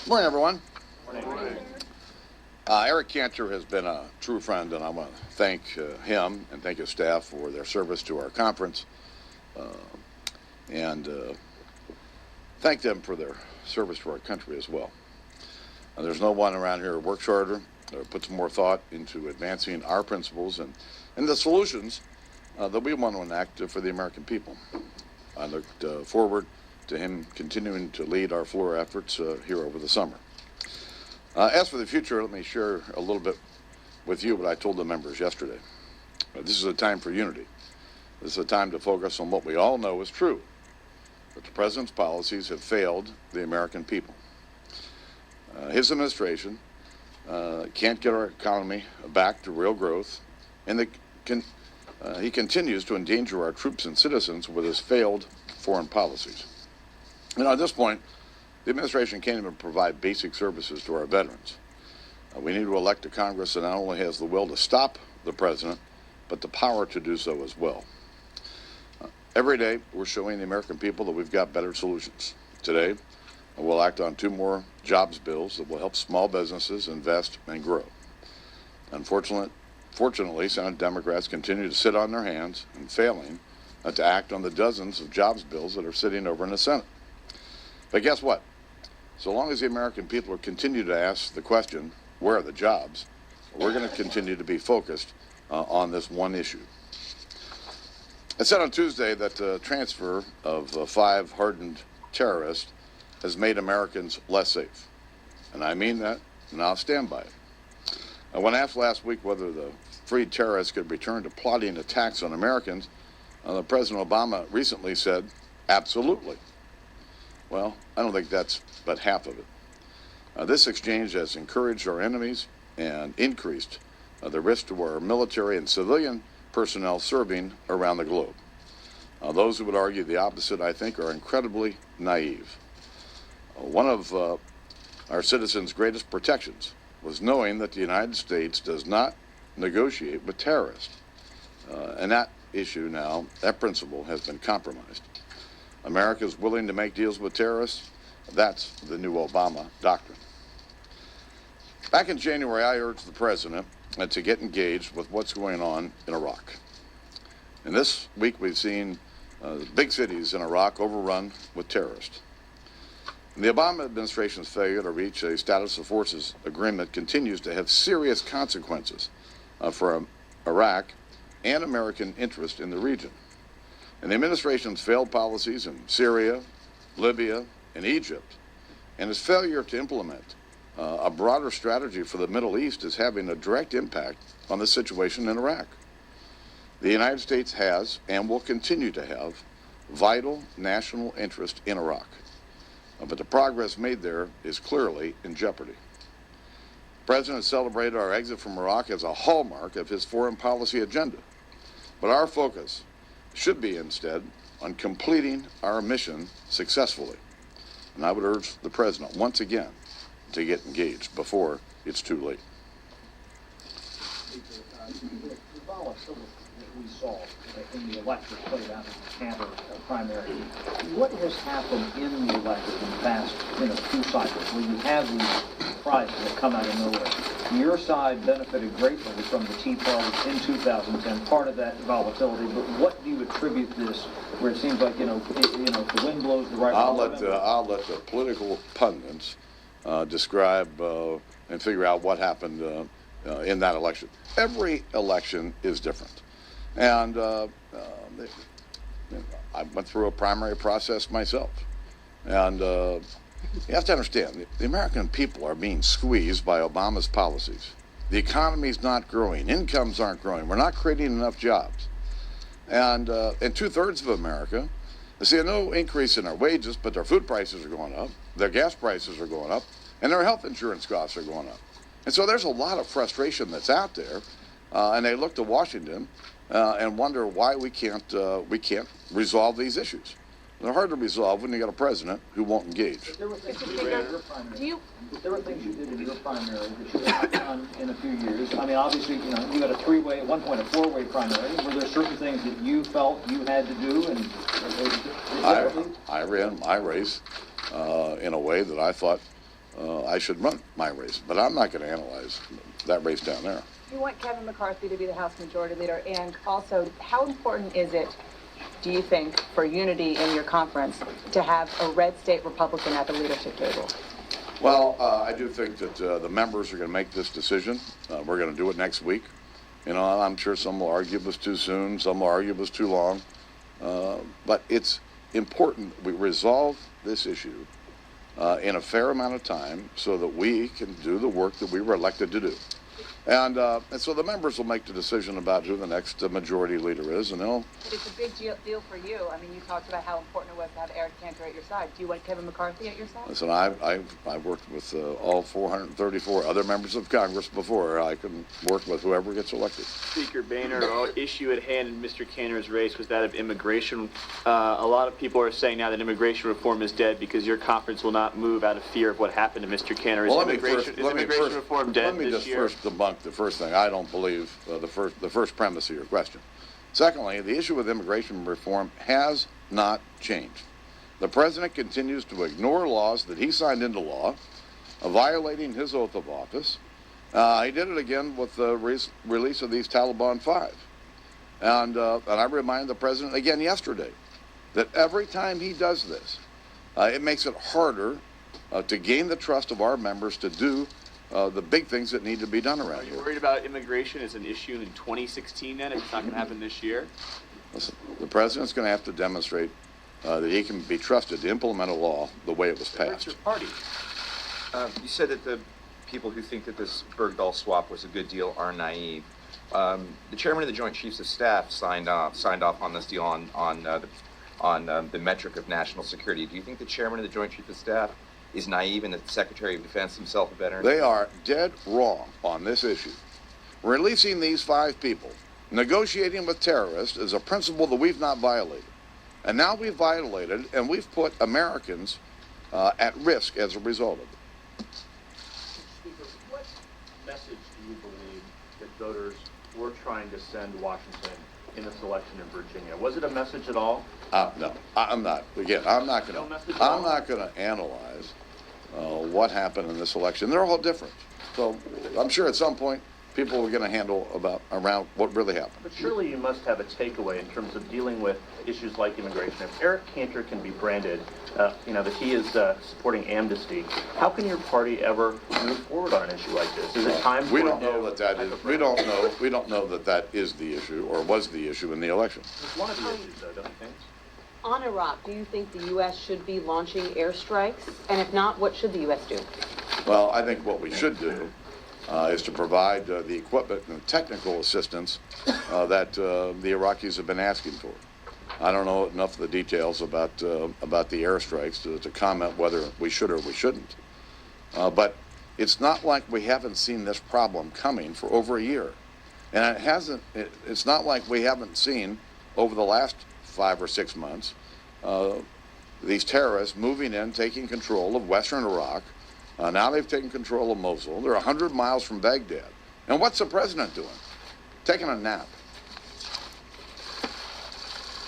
Morning, everyone. Morning. Eric Cantor has been a true friend, and I want to thank him and thank his staff for their service to our conference, and thank them for their service to our country as well. There's no one around here who works harder or puts more thought into advancing our principles and the solutions that we want to enact for the American people. I look forward to him continuing to lead our floor efforts here over the summer. As for the future, let me share a little bit with you what I told the members yesterday. This is a time for unity. This is a time to focus on what we all know is true, that the president's policies have failed the American people. His administration can't get our economy back to real growth, and he continues to endanger our troops and citizens with his failed foreign policies. At this point, the administration can't even provide basic services to our veterans. We need to elect a Congress that not only has the will to stop the president, but the power to do so as well. Every day, we're showing the American people that we've got better solutions. Today, we'll act on 2 more jobs bills that will help small businesses invest and grow. Fortunately, Senate Democrats continue to sit on their hands and failing to act on the dozens of jobs bills that are sitting over in the Senate. But guess what? So long as the American people continue to ask the question, where are the jobs, we're going to continue to be focused on this one issue. I said on Tuesday that the transfer of 5 hardened terrorists has made Americans less safe. And I mean that, and I'll stand by it. When asked last week whether the freed terrorists could return to plotting attacks on Americans, President Obama recently said, absolutely. Well, I don't think that's but half of it. This exchange has encouraged our enemies and increased the risk to our military and civilian personnel serving around the globe. Those who would argue the opposite, I think, are incredibly naive. One of our citizens' greatest protections was knowing that the United States does not negotiate with terrorists. And that issue now, that principle has been compromised. America is willing to make deals with terrorists. That's the new Obama doctrine. Back in January, I urged the president to get engaged with what's going on in Iraq. And this week, we've seen big cities in Iraq overrun with terrorists. And the Obama administration's failure to reach a status of forces agreement continues to have serious consequences for Iraq and American interest in the region. And the administration's failed policies in Syria, Libya, and Egypt, and its failure to implement a broader strategy for the Middle East is having a direct impact on the situation in Iraq. The United States has and will continue to have vital national interest in Iraq. But the progress made there is clearly in jeopardy. The President celebrated our exit from Iraq as a hallmark of his foreign policy agenda. But our focus should be instead on completing our mission successfully. And I would urge the President once again to get engaged before it's too late. The volatility that we saw in the electorate played out in the Cantor primary, what has happened in the electorate in the past few cycles where you have these prizes that come out of nowhere? Your side benefited greatly from the Tea Party in 2010, part of that volatility, but what do you attribute this, where it seems like, if the wind blows the right way? I'll let the political pundits describe and figure out what happened in that election. Every election is different. And I went through a primary process myself. And you have to understand, the American people are being squeezed by Obama's policies. The economy's not growing. Incomes aren't growing. We're not creating enough jobs. And 2/3 of America, they see no increase in their wages, but their food prices are going up, their gas prices are going up, and their health insurance costs are going up. And so there's a lot of frustration that's out there, and they look to Washington and wonder why we can't resolve these issues. They're hard to resolve when you got a president who won't engage. But there were things you did in your primary. There were things you did in your primary that you have not done in a few years. I mean, obviously, you had a 3-way, at one point a 4-way primary. Were there certain things that you felt you had to do? And I ran my race in a way that I thought I should run my race. But I'm not going to analyze that race down there. You want Kevin McCarthy to be the House Majority Leader, and also, how important is it, do you think, for unity in your conference to have a red state Republican at the leadership table? Well, I do think that the members are going to make this decision. We're going to do it next week. You know, I'm sure some will argue it was too soon, some will argue it was too long. But it's important we resolve this issue in a fair amount of time so that we can do the work that we were elected to do. And so the members will make the decision about who the next majority leader is, and they'll... But it's a big deal for you. I mean, you talked about how important it was to have Eric Cantor at your side. Do you want Kevin McCarthy at your side? Listen, I've worked with all 434 other members of Congress before. I can work with whoever gets elected. Speaker Boehner, the issue at hand in Mr. Cantor's race was that of immigration. A lot of people are saying now that immigration reform is dead because your conference will not move out of fear of what happened to Mr. Cantor. Is immigration reform dead this year? Let me just first debunk the first thing. I don't believe the first premise of your question. Secondly, the issue with immigration reform has not changed. The president continues to ignore laws that he signed into law, violating his oath of office. He did it again with the release of these Taliban 5. And I remind the president again yesterday that every time he does this, it makes it harder to gain the trust of our members to do the big things that need to be done around here. Are you worried about immigration as an issue in 2016 then, if it's not going to happen this year? Listen, the president's going to have to demonstrate that he can be trusted to implement a law the way it was passed. What's your party? You said that the people who think that this Bergdahl swap was a good deal are naive. The chairman of the Joint Chiefs of Staff signed off on this deal on the metric of national security. Do you think the chairman of the Joint Chiefs of Staff is naive and that the Secretary of Defense himself a veteran? They are dead wrong on this issue. Releasing these 5 people, negotiating with terrorists, is a principle that we've not violated. And now we've violated, and we've put Americans at risk as a result of it. Speaker, what message do you believe that voters were trying to send Washington in this election in Virginia? Was it a message at all? No, I'm not. Again, I'm not going to analyze what happened in this election. They're all different. So I'm sure at some point people are going to handle around what really happened. But surely you must have a takeaway in terms of dealing with issues like immigration. If Eric Cantor can be branded, that he is supporting amnesty, how can your party ever move forward on an issue like this? Is it time for We don't know We don't know that is the issue or was the issue in the election. It's one of the issues, though, don't you think? On Iraq, do you think the U.S. should be launching airstrikes? And if not, what should the U.S. do? Well, I think what we should do is to provide the equipment and technical assistance that the Iraqis have been asking for. I don't know enough of the details about the airstrikes to comment whether we should or we shouldn't. But it's not like we haven't seen this problem coming for over a year. And it's not like we haven't seen over the last 5 or 6 months these terrorists moving in, taking control of western Iraq. Now they've taken control of Mosul. They're 100 miles from Baghdad. And what's the president doing? Taking a nap.